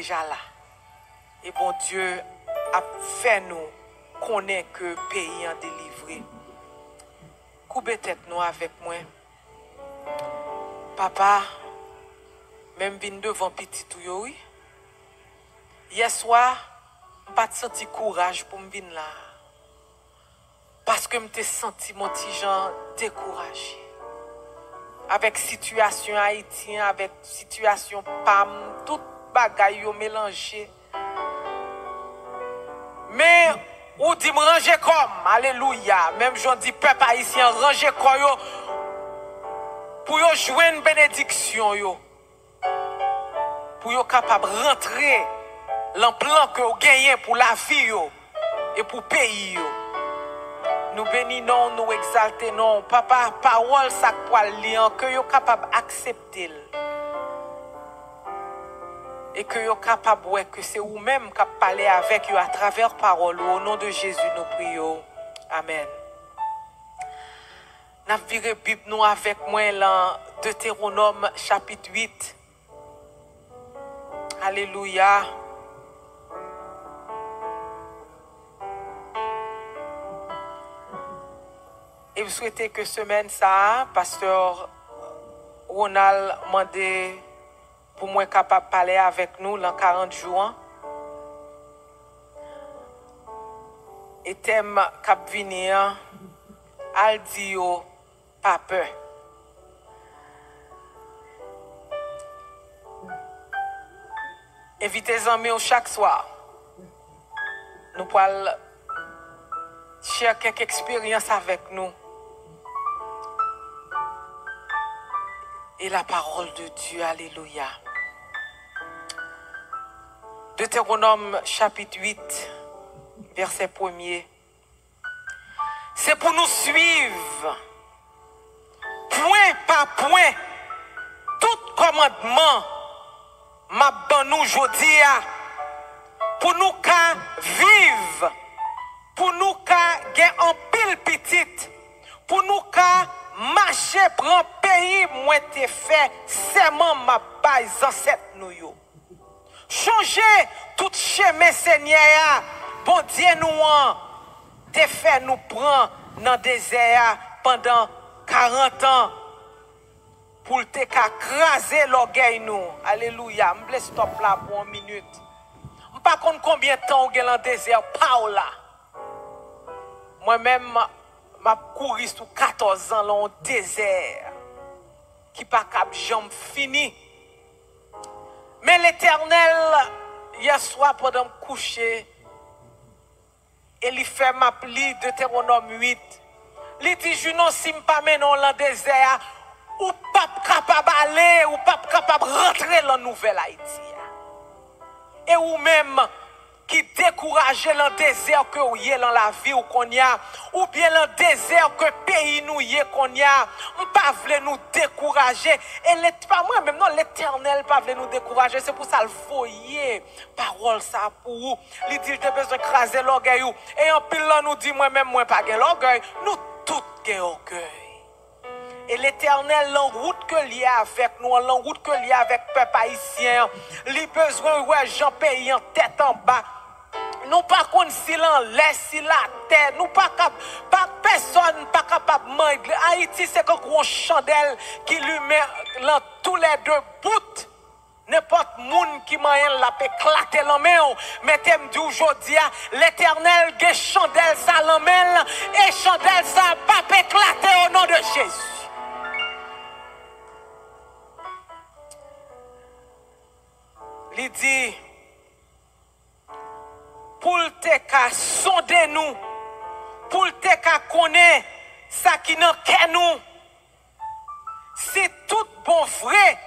déjà là. Et bon Dieu a fait nous connaître que le pays a délivré. Coupez tête nous avec moi. Papa, même vin devant petit tout yo, oui. Hier soir, je pas senti courage pour me venir là. Parce que je me senti mon petit Jean découragé. Avec situation haïtienne, avec situation PAM, tout bagaille yo mélangé. Mais ou dit me ranger comme, alléluia, même j'en dis peuple haïtien ranger comme yo pour yo jouer une bénédiction yo. Pour yo capable rentrer dans le plan que vous gagnez pour la vie yo, et pour le pays. Yo. Nous bénissons, nous exaltons. Papa, parole ça pour lire, que vous êtes capable d'accepter. Et que vous êtes capable de que c'est vous-même qui parlez avec vous à travers parole. Au nom de Jésus, nous prions. Amen. Nous virons la Bible nous avec moi dans Deutéronome chapitre 8. Alléluia. Et vous souhaitez que semaine ça, pasteur Ronald m'a demandé pour moi capable de parler avec nous dans 40 jours. Et thème cap venir, al di yo pas peur. Invitez les amis chaque soir. Nous pourrons share quelques expériences avec nous. Et la parole de Dieu, alléluia. Deutéronome chapitre 8, verset 1er. C'est pour nous suivre, point par point, tout commandement, m'a ban nous jodi pour nous qu'à vivre, pour nous qu'à gagner en pile petite, pour nous qu'à marcher pour un pays moins te fait serment ma base ancêtre nous yo. Changer tout chemin Seigneur, bon Dieu nous te fait nous prendre dans désert pendant 40 ans pour te craser l'orgueil nous. Alléluia. Je laisse stop là pour 1 minute. Je ne sais pas combien de temps on est dans le désert par là. Moi-même m'a couru sous 14 ans dans un désert qui pas cap jambe fini. Mais l'Éternel hier soir pendant me coucher et il fait ma pli Deutéronome 8. Il dit je non si pas maintenant dans le désert ou pas capable aller ou pas capable rentrer dans nouvelle Haïti. Et ou même qui décourage dans le désert que vous êtes dans la vie ou qu'on y a, ou bien dans le désert que pays nous y est qu'on y a, on pas voulait nous décourager. Et pas moi même non l'Éternel pas voulait nous décourager, c'est pour ça le voyer parole ça pour vous. Il dit il a besoin d'écraser l'orgueil et en pile là nous dit moi même moi pas gain l'orgueil, nous tous gain orgueil. Et l'Éternel, l'enroute que lié avec nous, l'enroute que lié avec le peuple haïtien, les besoins, ouais, Jean pays en tête en bas. Nous pas qu'on si l'en laisse, si la terre, nous pas personne pas capable de manger. Haïti, c'est un gros chandelle qui lui met dans tous les deux bouts. N'importe monde qui m'a la peut éclater la main. Mais t'aimes dit aujourd'hui, l'Éternel, que chandelle ça la main, et chandelle ça pas peut éclater au nom de Jésus. Il dit, pour te ka sonder nous, pour te ka connaître ça qui n'a qu'à nous, c'est tout bon vrai,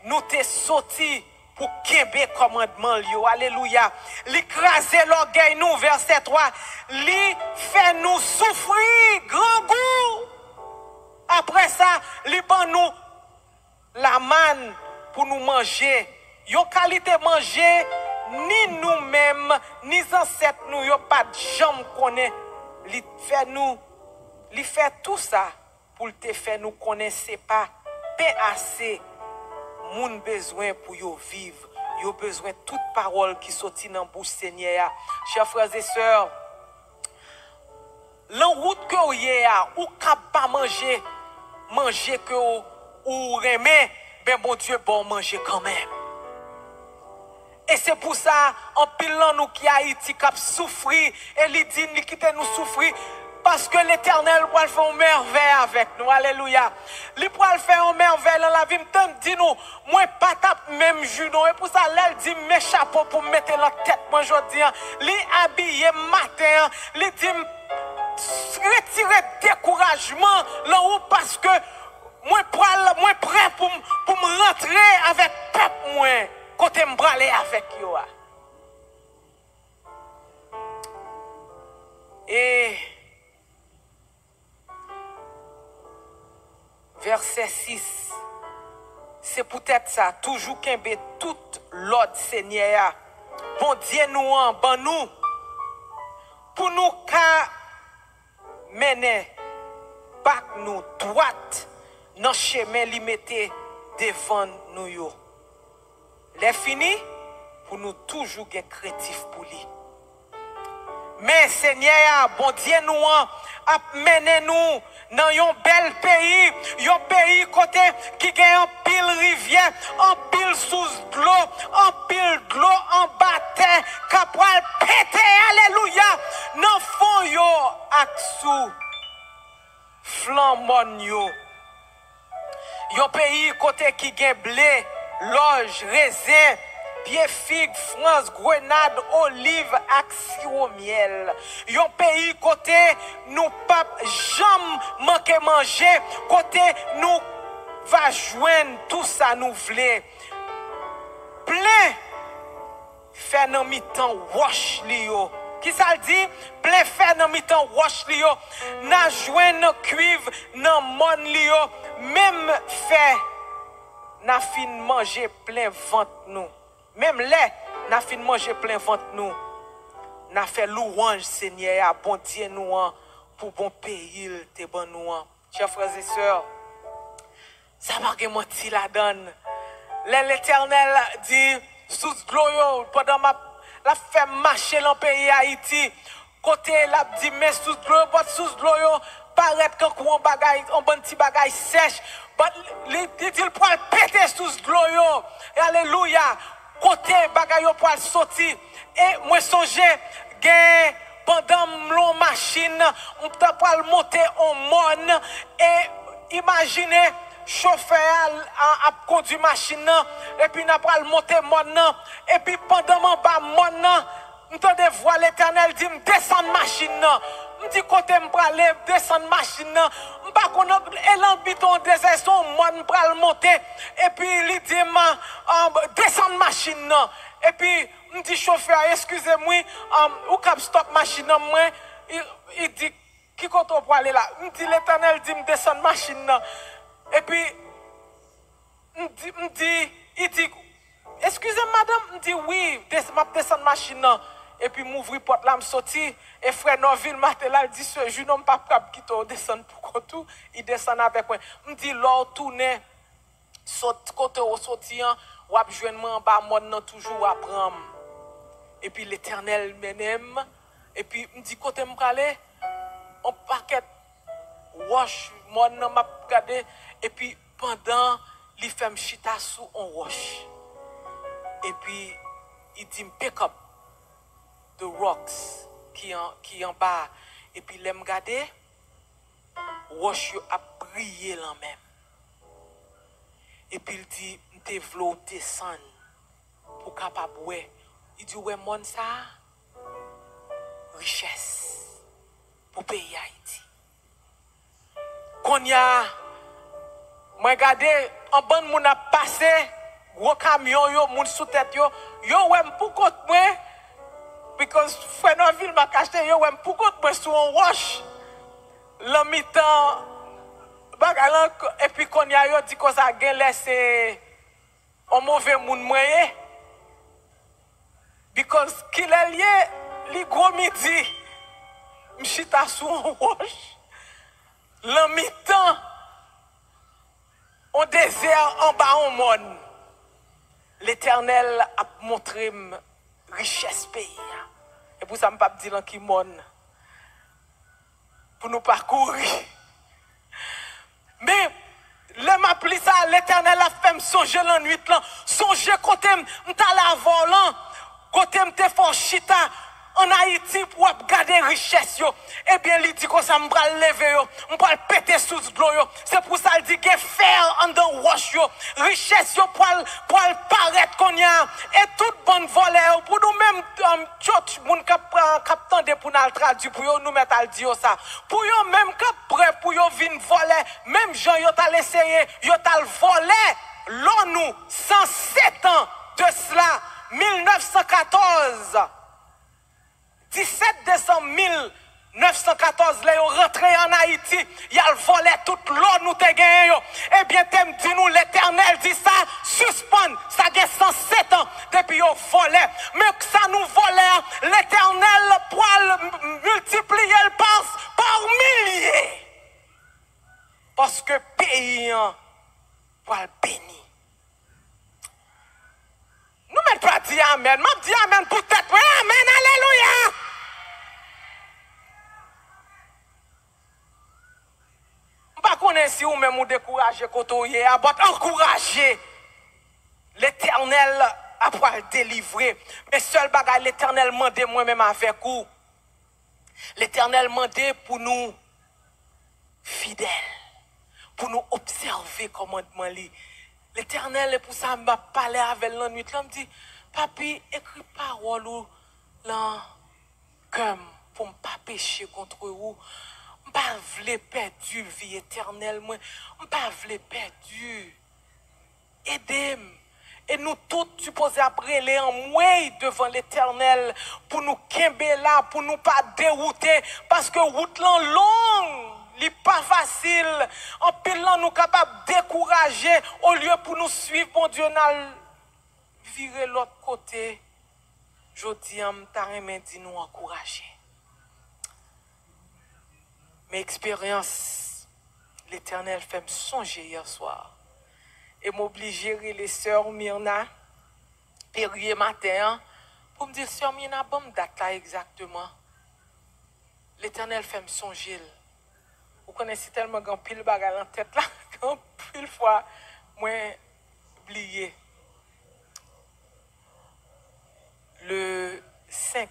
nous te sorti pour kembe commandement liyo. Alléluia. L'écraser l'orgueil nous, verset 3, li fait nous souffrir grand goût. Après ça, li ban nous la manne pour nous manger. Yon qualité manger, ni nous-mêmes, ni ancêtres nous, yon pas de jambe connaît. Li fait tout ça pour te faire nous connaître pas assez moun besoin pour yo vivre. Yo besoin de toute parole qui sortit dans bouche Seigneur. Chers frères et sœurs, l'en route que vous y ou cap pas manger que ou remet, ben bon Dieu bon manger quand même. Et c'est pour ça, en pilant nous qui Haïti cap souffrir et li dit ni quitter nous souffrir. Parce que l'Éternel va faire une merveille avec nous. Alléluia. Il va faire une merveille dans la vie. Il dit nous, moi pas tape même judo. Et pour ça, elle dit mes chapeaux pour mettre la tête moi aujourd'hui. Il habillé matin. Il dit retirer découragement là où parce que moi prêt pour me rentrer avec peuple moi. Côté me braler avec yo. Et verset 6, c'est peut-être ça, toujours qu'un tout l'ordre Seigneur, bon Dieu nous en ban nous, pour nous qu'à mener, pas nous droite, dans le chemin limité devant nous yo. Les fini, pour nous toujours être créatifs pour lui. Mais Seigneur, bon Dieu nous a mené nous dans un bel pays, un pays côté qui a un pile rivière, un pile sous l'eau, un pile de l'eau en bataille, capable péter, alléluia, dans fond yo ak sous flambon yo. Un pays côté qui a blé, l'orge, raisin, pied figue, France, grenade, olive, ak sirop miel. Yon pays côté nous pas jamais manquer manger, côté nous va joindre tout ça nous voulons. Plein fait dans mi-temps wash li yo. Qui ça dit? Plein fait dans mi-temps wash li yo. Na joindre cuivre dans mon li yo. Même fait na fin manger plein ventre nous. Même les, n'a fin manger plein ventre nous. N'a fait louange Seigneur, bon Dieu nous pour bon pays te bon nous. Chers frères et sœurs, ça m'a menti la donne. L'Éternel dit sous gloire pendant la fait marcher dans le pays Haïti. Côté la dit mais sous gloire paraît quand on bagaille on bon petit bagaille sèche. Il pour péter sous gloire. Alléluia. Côté bagay yo pour sortir et moi songer gain pendant long machine on peut pas monter en monde et imaginez chauffeur a conduit machine et puis n'a pas monter monde et puis pendant mon bas monde m'entendez voix l'Éternel dit me descendre machine me dit côté me aller descendre machine pas qu'on elan biton désert son monde pral monter et puis il dit descendre machine et puis me dit chauffeur excusez-moi ou cap stop machine moi il dit qui compte pour aller là me dit l'Éternel dit me descendre machine et puis me dit il dit excusez madame me dit oui descendre machine et puis m'ouvrir porte là me sorti et frère Norville Matela dit ce jour non pas quitter descendre pour tout il descend avec moi me dit l'or tourner saute côté au sortir ou a joindre en bas mon toujours apprendre et puis l'Éternel m'aime et puis me dit côté me aller on paquet wash mon m'a regarder et puis pendant il fait me chita sous on wash et puis il dit me pick up the rocks qui en bas et puis l'aime garder wash yo a briller là même et puis il dit m'te vlo descendre pour capable ouais il dit ouais mon ça richesse pour pays Haïti qu'on y a moi regarder en bonne moun a passé gros camion yo moun sous tête yo ouais pour compte moi because frère Norville m'a caché yo ouais pour compte moi sur un wash le mi-temps bagalan et puis qu'on y a yo dit que ça gen laissé un mauvais moun moyen because qu'il est lié li gros midi m'chita sur un wash le mi-temps on désert en bas au monde l'Éternel a montré richesse pays. Et pour ça, je ne pas dire qui monte pour nous parcourir. Mais, m'appli ça, l'Éternel a fait me songer la nuit là, songer côté m'ta volant, côté m'te fort chita en Haïti pour garder richesse yo. Eh bien, il dit que ça m'bra lever yo, m'bra péter sous l'eau yo. C'est pour ça il dit que faire en dans roche yo, richesse yo pour paraître qu'on y a et toute bonne volée pour nous même church moun k'ap tande pour nous traduire pour yo nous mettre à dire ça. Pour yo même k'ap prêt pour yo vinn voler, même Jean yo t'a essayé, yo t'a volé l'on nous 107 ans de cela 1914. 17 décembre 1914, là, ils rentré en Haïti, ils ont volé toute l'eau nous te gagné. Eh bien, t'aimes dit nous, l'Éternel dit ça, suspend, ça fait 107 ans depuis qu'ils ont volé. Mais ça nous volait, l'Éternel pour multiplier le par milliers. Parce que pays pour le bénir. Nous ne pas dire amen, je dis amen pour tête, amen, alléluia. Je ne sais pas si vous même vous découragez quand vous êtes, mais encouragez l'Éternel à pouvoir le délivrer. Mais seul bagage l'Éternel m'a demandé moi-même avec vous. L'Éternel m'a demandé pour nous fidèles, pour nous observer commandement li. L'Éternel est pour ça m'a parlé avec la nuit. Là me dit, papi, écris parole ou là comme pour ne pas pécher contre vous. Je ne veux pas perdre vie éternelle. Je ne veux pas perdre. Aidez-moi. Et nous tous supposés après les en moi devant l'Éternel pour nous quimber là, pour nous pas dérouter. Parce que route là longue, n'est pas facile. En pile là, nous capables de décourager au lieu pour nous suivre, bon Dieu, nous virer l'autre côté. Je dis, je nous encourager. Mes expériences, l'Éternel fait me songer hier soir. Et m'obliger les sœurs Myrna, Perrier matin, pour me dire, sœur Myrna, bonne date là exactement. L'Éternel fait me songer. Vous connaissez tellement grand pile bagarre en tête là, grand pile fois, moi, oublié. Le 5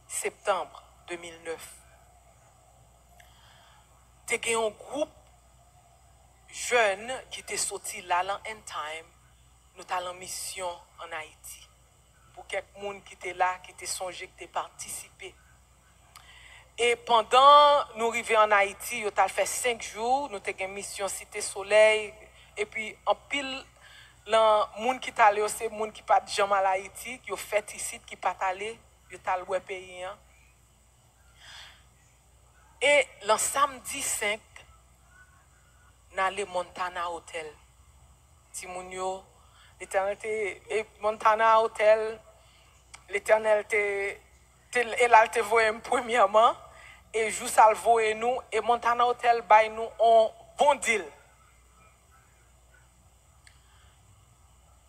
septembre 2009, il y a un groupe jeune qui était sorti là en end time, nous avons en mission en Haïti. Pour quelques personnes qui étaient là, qui étaient songés, qui étaient participés. Et pendant nous arrivons en Haïti, nous avons fait 5 jours, nous avons une mission Cité Soleil, et puis en pile, les gens qui sont allés, c'est les gens qui ne sont pas jamais à Haïti, qui ont fait ici, qui ne sont pas allés, ils sont allés au pays. Et le samedi 5, nous allons à Montana Hotel. Timounio, l'Éternel et Montana Hotel, l'Éternel te voyé premièrement, et jou salvo et nous, et Montana Hotel bay nous un bon deal.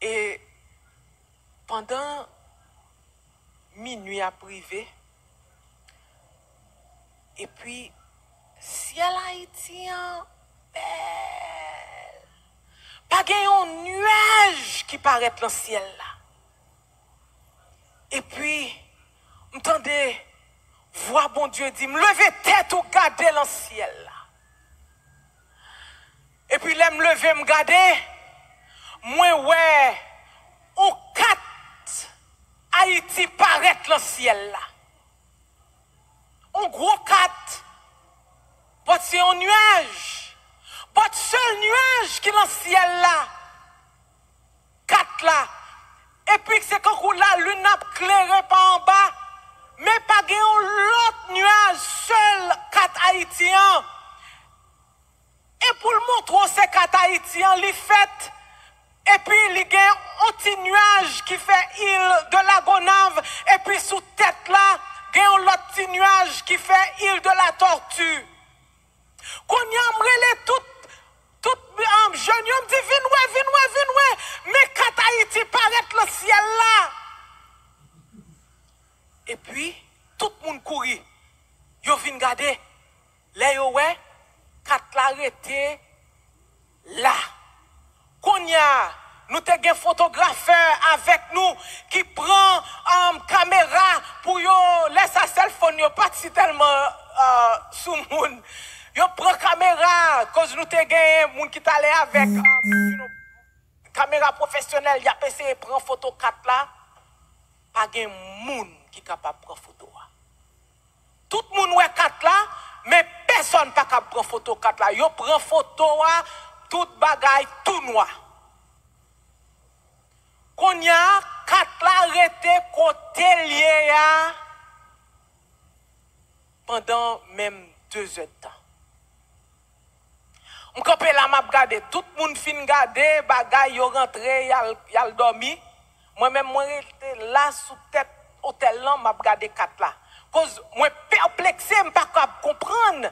Et pendant minuit à privé, et puis, ciel haïtien, belle. Pas un nuage qui paraît dans le ciel là. Et puis, m'entendez, voix bon Dieu dit, me lever tête ou garder dans le ciel là. Et puis, là, me lever, me garder, moi, ouais, on 4 Haïti paraît dans le ciel là. Un gros 4. C'est un nuage. Votre seul nuage qui est dans le ciel là. 4 là. Et puis c'est quand la lune a éclairé par en bas. Mais pas l'autre nuage. Seul 4 Haïtiens. Et pour le montrer ces 4 Haïtiens, les fait. Et puis il y a un petit nuage qui fait île de la Gonave. Et puis sous tête là. Il y a un autre petit nuage qui fait île de la Tortue. Qu'on y a tout jeune, yo me dit, vin ouais. Mais quand Haïti paraît le ciel là. Et puis, tout le monde courit. Yo vin garder. Là, yo ouais, kat la arrêté là. Konya, nous te gen photographe avec nous qui prend caméra pour yo laisse sa cell phone yo pas si tellement sous moun. Yo prend caméra cause nous te gen moun qui t'allé avec caméra professionnelle, y a essayé prendre photo 4 là. Pas gen moun qui capable prendre photo. Tout le monde ouais 4 là, mais personne pas capable prendre photo 4 là. Yo prend photo tout bagay tout noir. Qu'on y a 4 là arrêté côté lié pendant même 2 heures de temps. On campé là m'a regardé, tout le monde fin garder bagay yo rentré, y a dormi. Moi même moi j'étais là sous tête hôtel là m'a regardé 4 là. Cause moi perplexé, je ne pas comprendre.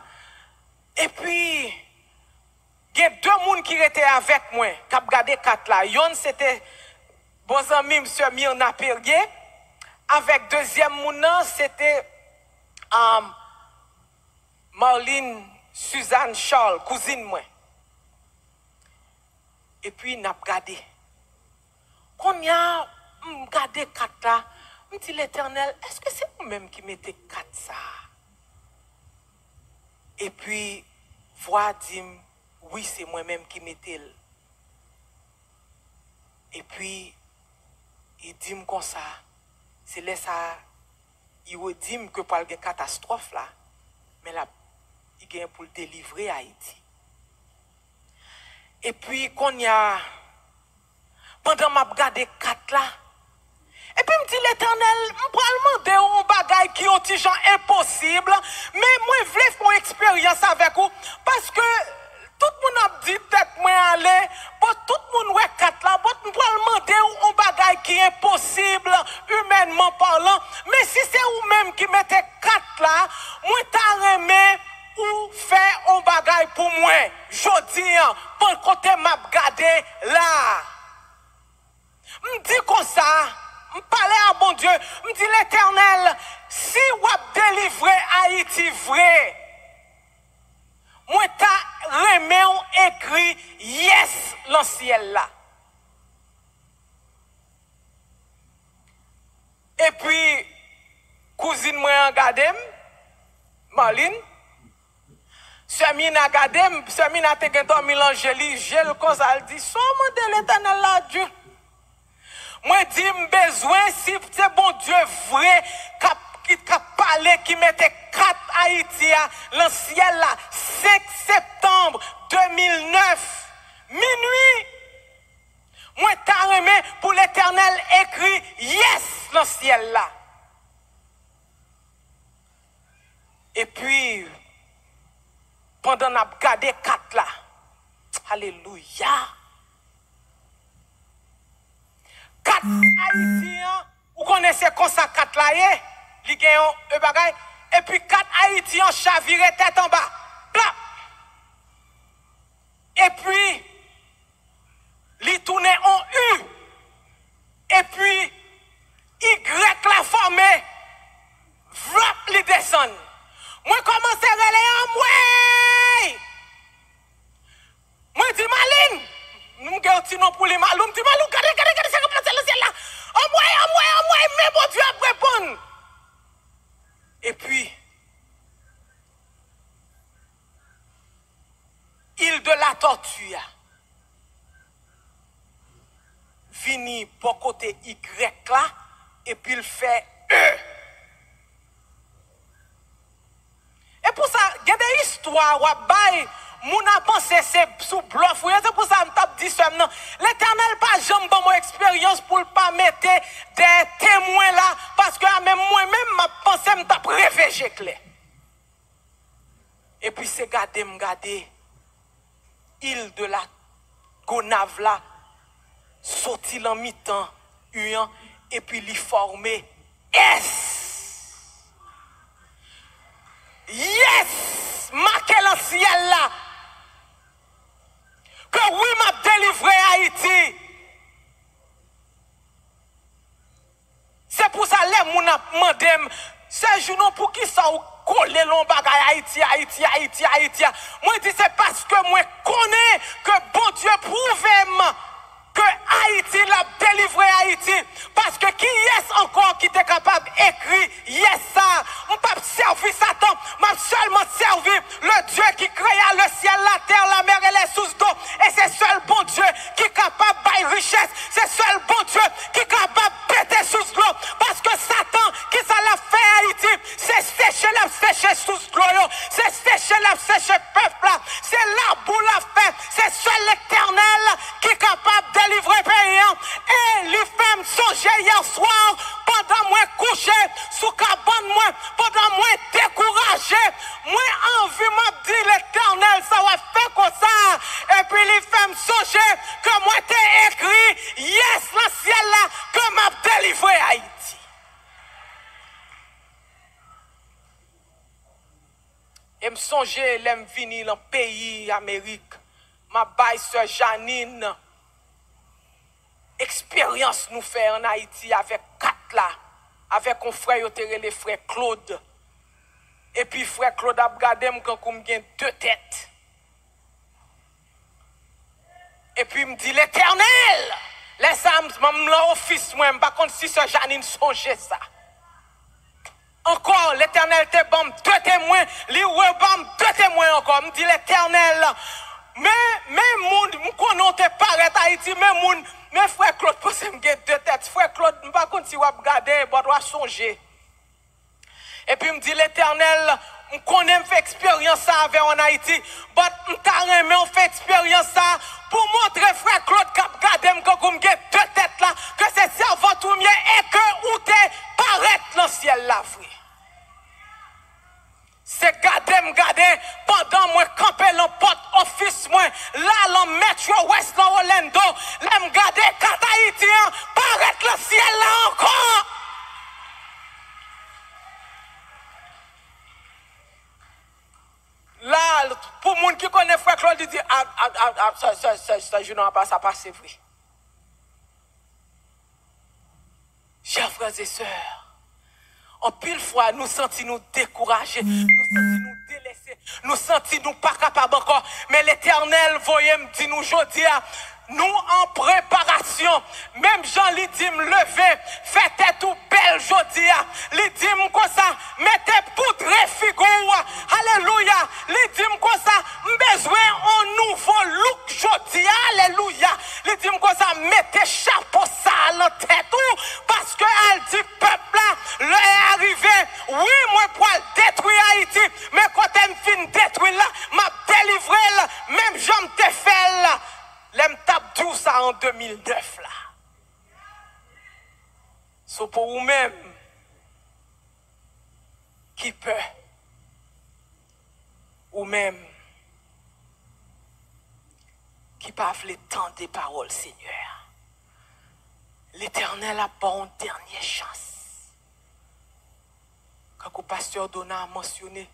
Et puis il y a 2 personnes qui étaient avec moi, qui ont regardé 4 là. Yon c'était bon ami M. Myrna Perrier. Avec deuxième moun c'était Marlene Suzanne Charles, cousine moi. Et puis n'a regardé. Quand y a regardé 4 là, me dit l'Éternel, est-ce que c'est vous-même qui mettez 4 ça? Et puis voix dit, oui, c'est moi-même qui mettais. Et puis il dit comme ça, c'est là ça, il dit que par une catastrophe là, mais là, il vient pour le délivrer Haïti. Et puis quand il y a, pendant ma regardé 4 là, et puis me dit l'Éternel, je vais demander un bagage qui ont des gens impossible, mais moi je veux faire une expérience avec vous parce que tout le monde a dit tête moi aller, tout le monde ouais 4 là, je vais demander un bagage qui est impossible humainement parlant, mais si c'est vous même qui mettez 4 là, moi t'as aimé ou faire un bagage pour moi. Je dis pour le côté m'a regardé là. Me dit comme ça. Je parle à bon Dieu, je dis l'Éternel, si vous avez délivré Haïti vrai, moi t'as remis écrit yes dans le ciel là. Et puis, cousine moi regardé, Marlene, Semina regardé, Semina te gen dormi l'angélie, j'ai le cause elle dit, somme de l'Éternel là Dieu. Moi, dis besoin, si c'est bon Dieu vrai, qui a parlé, qui mettait 4 Haïti dans le ciel là, 5 septembre 2009, minuit. Moi, t'as remis pour l'Éternel écrit yes dans le ciel là. Et puis, pendant qu'on a gardé 4 là, alléluia. 4 Haïtiens, vous connaissez comme ça 4 là, ils gagnent un bagage, et puis 4 Haïtiens chavirent tête en bas. Bla. Et puis, ils tournent en U. Et puis, Y la formé, vlap, ils descendent. Moi, commence à relayer en moi. Moi, dis Maline. Nous avons dit non pour les malous. Dis malou, regardez, ça replace le ciel là. En moi, mais bon Dieu a répondre. Et puis, île de la tortue, vini pour côté Y là, et puis il fait E. Et pour ça, il y a des histoires où moun a pensé c'est sous bluff. C'est pour ça que je dis ça. L'Éternel pas jamais dans mon expérience pour ne pas mettre des témoins là. Parce que même moi-même, je pensé que je réfléchi clair. Et puis c'est garder île de la Gonave là, sorti en mi-temps, et puis l'y former S. Yes! Marqué le ciel là. Que oui, ces jours pour qui ça ou coller l'on bagay Haïti. Moi dis c'est parce que moi connais que bon Dieu prouve que Haïti l'a délivré Haïti. Parce que qui est encore qui est capable d'écrire yes ça? On pas servir Satan, m'a seulement servi le Dieu qui créa le ciel, la terre, la mer et les sources d'eau. Et c'est seul bon Dieu qui est capable de richesse. C'est seul bon Dieu qui est capable de péter sous l'eau. Parce que Satan, qui ça l'a fait Haïti, c'est sécher sous l'eau. C'est sécher peuple là. C'est l'arbre l'a fait. C'est seul l'Éternel qui est capable de délivrer pays. Et les femmes songer hier soir, pendant moi couché, sous cabane moi, pendant moi découragé, moi envie m'a dit l'Éternel, ça va faire comme ça. Et puis les femmes songer, que moi t'ai écrit, yes, le ciel là, que m'a délivré Haïti. Et me songer, l'aime venir dans le pays Amérique, ma baille sœur Janine, expérience nous fait en Haïti avec 4 là, avec un frère le frère Claude. Et puis frère Claude a regardé quand il y a 2 têtes. Et puis il me dit l'Éternel, laisse l'office moi, par contre si ce Janine songeait ça. Encore l'Éternel te bam 2 témoins, li rebam 2 témoins encore, me dit l'Éternel. Mais moun m'konon te paraît Haïti, mais frère Claude pense me get 2 têtes. Frère Claude pas contre si ou regarder, pas doit songer. Et puis me dit l'Éternel, on connaît fait expérience ça avec en Haïti, mais on fait expérience ça pour montrer frère Claude cap garder quand me get 2 têtes là que c'est servant tout mieux et que ou te paraît dans le ciel là vrai. C'est garder pendant moi camper dans porte office moi là dans Metro West dans Orlando là me garder quatre haïtiens paraître le ciel là encore. Là pour monde qui connaît frère Claude dit ça je n'en pas ça passe vrai. Chers frères et sœurs, en pile fois, nous sentons nous découragés, nous sentons nous délaissés, nous sentons nous pas capables encore. Mais l'Éternel, voyez, me dit nous aujourd'hui, nous en préparation. Même Jean lui dit me lever, faites tout belle aujourd'hui. Lui dit me comme ça, mettez poudre figure. Alléluia. Lui dit me comme ça, besoin un nouveau look aujourd'hui. Alléluia. Lui dit me comme ça, mettez chapeau ça dans la tête parce que elle dit peuple là, l'heure est arrivée. Oui, moi pour détruire Haïti, mais quand elle me fin détruire là, m'a délivré là, même j'en t'ai fait là. L'aime tape tout ça en 2009 là. So pour vous-même, qui peut, ou même, qui pas le temps des paroles, Seigneur. L'Éternel a bon dernière chance. Quand le pasteur Donat a mentionné,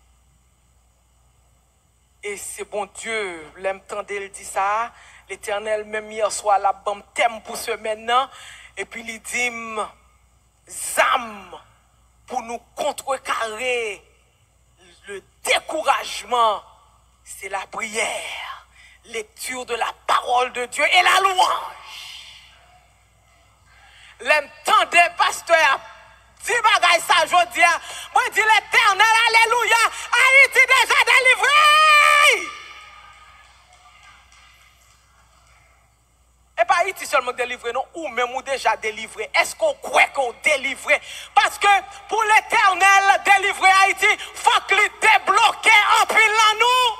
et c'est bon Dieu, l'aime tendre il dit ça. L'Éternel, même hier soir, la bon thème pour ce maintenant. Et puis il dit, zam pour nous contrecarrer le découragement, c'est la prière, lecture de la parole de Dieu et la louange. L'entendez, pasteur, dit bagay ça aujourd'hui. Moi dis l'Éternel, alléluia, Haïti déjà délivré. Et pas Haïti seulement délivré, non, ou même ou déjà délivré. Est-ce qu'on croit qu'on délivré? Parce que pour l'Éternel délivrer Haïti, faut qu'il débloque en pile là nous.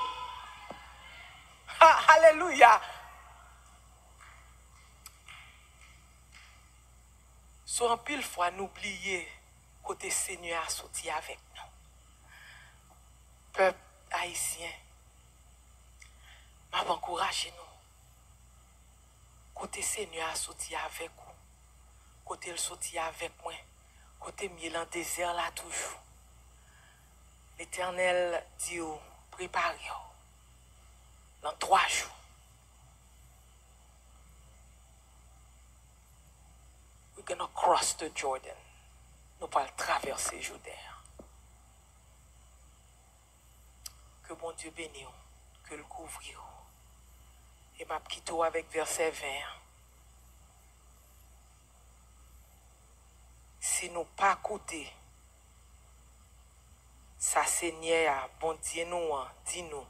Alléluia. Sur un pile fois, n'oubliez côté Seigneur a sorti avec nous. Peuple haïtien, m'a encouragé nous. Côté Seigneur a sorti avec vous. Côté le sorti avec moi. Côté miel dans désert là toujours. L'Éternel dit, préparez-vous. Dans 3 jours. We're going to cross the Jordan. Nous allons traverser Jourdain. Que bon Dieu bénisse, que le couvre. Et m'a quitté avec verset 20. Si nous pas côté, ça Seigneur, bon Dieu nous, dis-nous,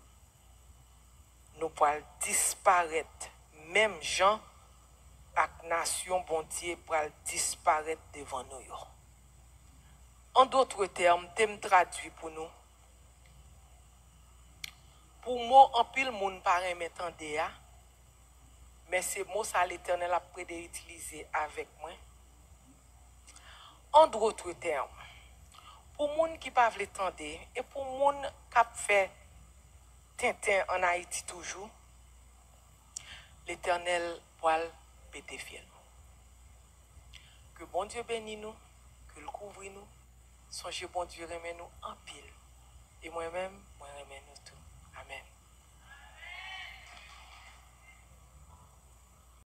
nous pourrons disparaître, même gens, ak nation, bon Dieu, pourront disparaître devant nous. En d'autres termes, je traduit pour nous. Pour moi, en pile moun paraît m'entendre, mais c'est mot ça l'Éternel a prédé utiliser avec moi. En d'autres termes, pour moun qui pas veut tendre et pour moun qui fait Tintin en Haïti toujours, l'Éternel va péter fiel. Que bon Dieu bénisse nous, que le couvre nous, songez bon Dieu remet nous en pile. Et moi-même, moi remet nous.